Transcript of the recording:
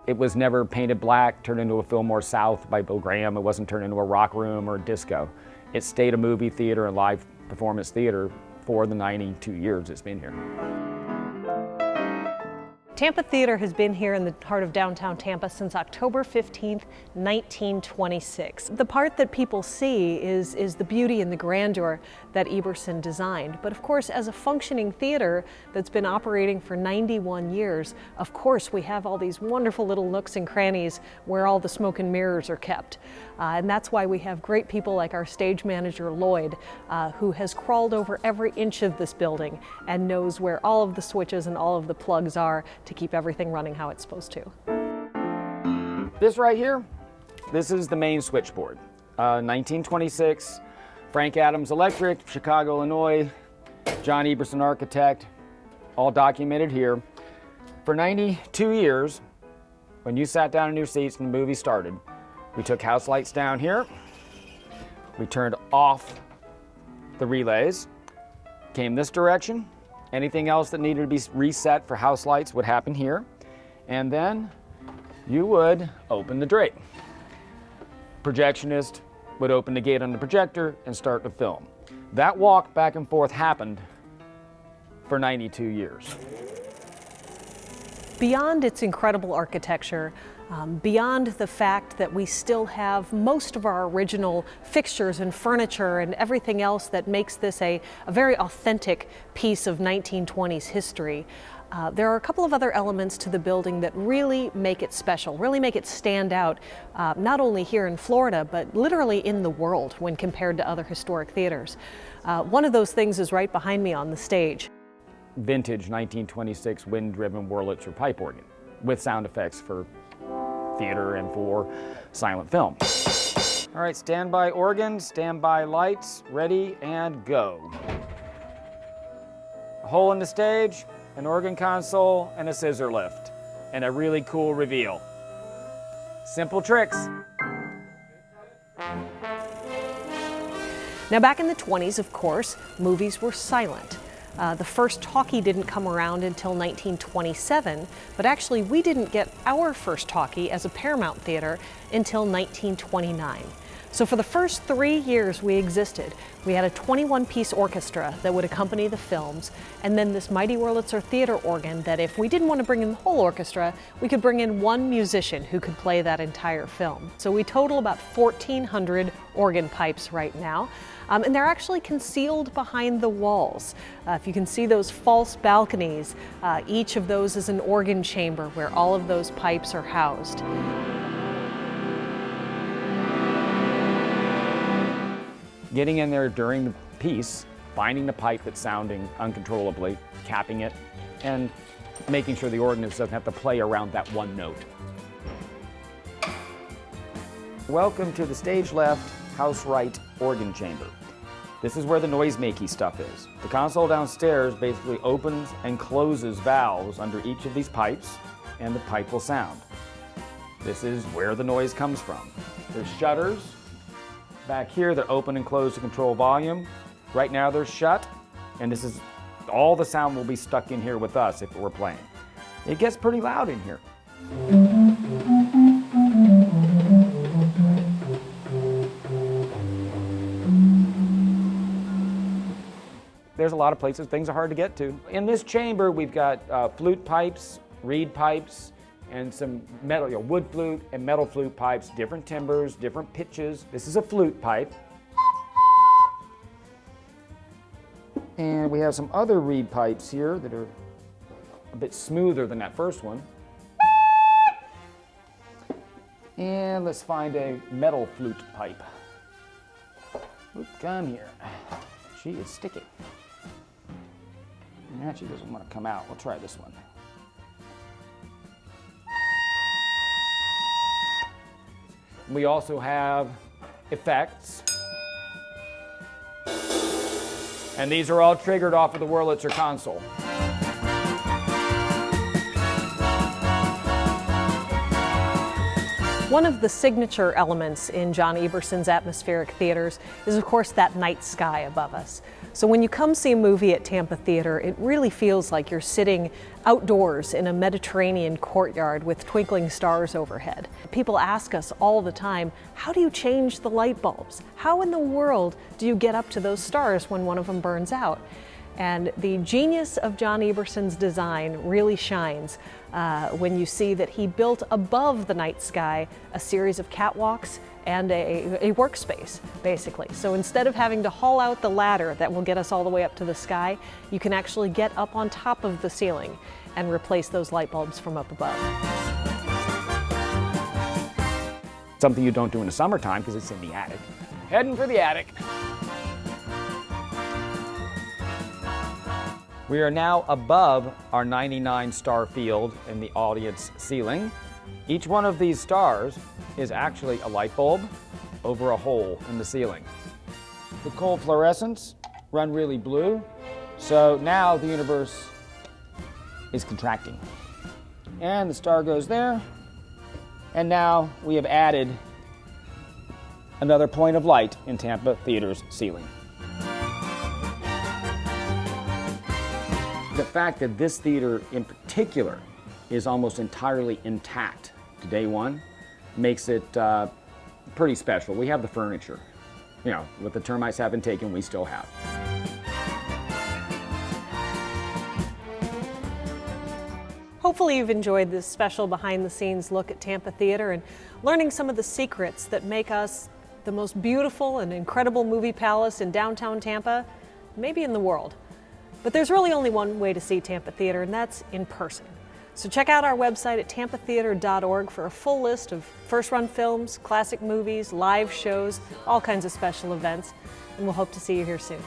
It was never painted black, turned into a Fillmore South by Bill Graham. It wasn't turned into a rock room or a disco. It stayed a movie theater and live performance theater for the 92 years it's been here. Tampa Theater has been here in the heart of downtown Tampa since October 15th, 1926. The part that people see is the beauty and the grandeur that Eberson designed. But of course, as a functioning theater that's been operating for 91 years, of course we have all these wonderful little nooks and crannies where all the smoke and mirrors are kept. And that's why we have great people like our stage manager, Lloyd, who has crawled over every inch of this building and knows where all of the switches and all of the plugs are to keep everything running how it's supposed to. This right here, this is the main switchboard. 1926, Frank Adams Electric, Chicago, Illinois, John Eberson Architect, all documented here. For 92 years, when you sat down in your seats and the movie started, we took house lights down here, we turned off the relays, came this direction. Anything else that needed to be reset for house lights would happen here. And then you would open the drape. Projectionist would open the gate on the projector and start the film. That walk back and forth happened for 92 years. Beyond its incredible architecture, beyond the fact that we still have most of our original fixtures and furniture and everything else that makes this a very authentic piece of 1920s history, there are a couple of other elements to the building that really make it special, really make it stand out, not only here in Florida, but literally in the world when compared to other historic theaters. One of those things is right behind me on the stage. Vintage 1926 wind-driven Wurlitzer pipe organ with sound effects for theater and for silent film. All right, standby organ, standby lights, ready and go. A hole in the stage, an organ console, and a scissor lift, and a really cool reveal. Simple tricks. Now back in the 20s, of course, movies were silent. The first talkie didn't come around until 1927, but actually we didn't get our first talkie as a Paramount Theater until 1929. So for the first 3 years we existed, we had a 21-piece orchestra that would accompany the films, and then this mighty Wurlitzer theater organ that if we didn't want to bring in the whole orchestra, we could bring in one musician who could play that entire film. So we total about 1,400 organ pipes right now. And they're actually concealed behind the walls. If you can see those false balconies, each of those is an organ chamber where all of those pipes are housed. Getting in there during the piece, finding the pipe that's sounding uncontrollably, capping it, and making sure the organist doesn't have to play around that one note. Welcome to the stage left, house right organ chamber. This is where the noise-makey stuff is. The console downstairs basically opens and closes valves under each of these pipes, and the pipe will sound. This is where the noise comes from. There's shutters. Back here, they're open and closed to control volume. Right now, they're shut, and this is all the sound will be stuck in here with us if we're playing. It gets pretty loud in here. There's a lot of places things are hard to get to. In this chamber, we've got flute pipes, reed pipes, and some metal, wood flute and metal flute pipes, different timbers, different pitches. This is a flute pipe. And we have some other reed pipes here that are a bit smoother than that first one. And let's find a metal flute pipe. Oop, come here. She is sticky. And she doesn't want to come out. We'll try this one. We also have effects. And these are all triggered off of the Wurlitzer console. One of the signature elements in John Eberson's atmospheric theaters is, of course, that night sky above us. So when you come see a movie at Tampa Theater, it really feels like you're sitting outdoors in a Mediterranean courtyard with twinkling stars overhead. People ask us all the time, how do you change the light bulbs? How in the world do you get up to those stars when one of them burns out? And the genius of John Eberson's design really shines when you see that he built above the night sky a series of catwalks and a workspace, basically. So instead of having to haul out the ladder that will get us all the way up to the sky, you can actually get up on top of the ceiling and replace those light bulbs from up above. Something you don't do in the summertime because it's in the attic. Heading for the attic. We are now above our 99-star field in the audience ceiling. Each one of these stars is actually a light bulb over a hole in the ceiling. The cold fluorescents run really blue, so now the universe is contracting. And the star goes there, and now we have added another point of light in Tampa Theater's ceiling. The fact that this theater in particular is almost entirely intact to day one makes it pretty special. We have the furniture. You know, what the termites haven't taken, we still have. Hopefully you've enjoyed this special behind-the-scenes look at Tampa Theater and learning some of the secrets that make us the most beautiful and incredible movie palace in downtown Tampa, maybe in the world. But there's really only one way to see Tampa Theater, and that's in person. So check out our website at tampatheater.org for a full list of first-run films, classic movies, live shows, all kinds of special events, and we'll hope to see you here soon.